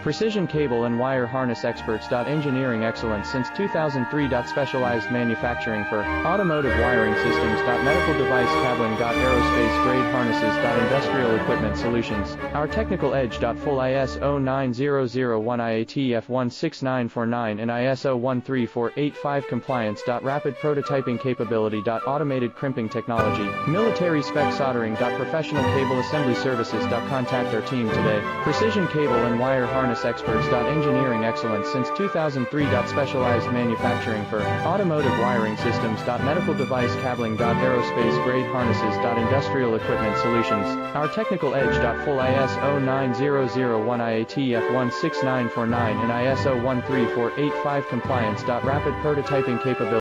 Precision cable and wire harness experts. Engineering excellence since 2003. Specialized manufacturing for automotive wiring systems. Medical device cabling. Aerospace grade harnesses. Industrial equipment solutions. Our technical edge. Full ISO 9001 IATF 16949 and ISO 13485 compliance. Rapid prototyping capability. Automated crimping technology. Military spec soldering. Professional cable assembly services. Contact our team today. Precision cable and wire harness experts. Engineering excellence since 2003. Specialized manufacturing for automotive wiring systems. Medical device cabling. Aerospace grade harnesses. Industrial equipment solutions. Our technical edge. Full ISO 9001 IATF 16949 and ISO 13485 compliance. Rapid prototyping capability.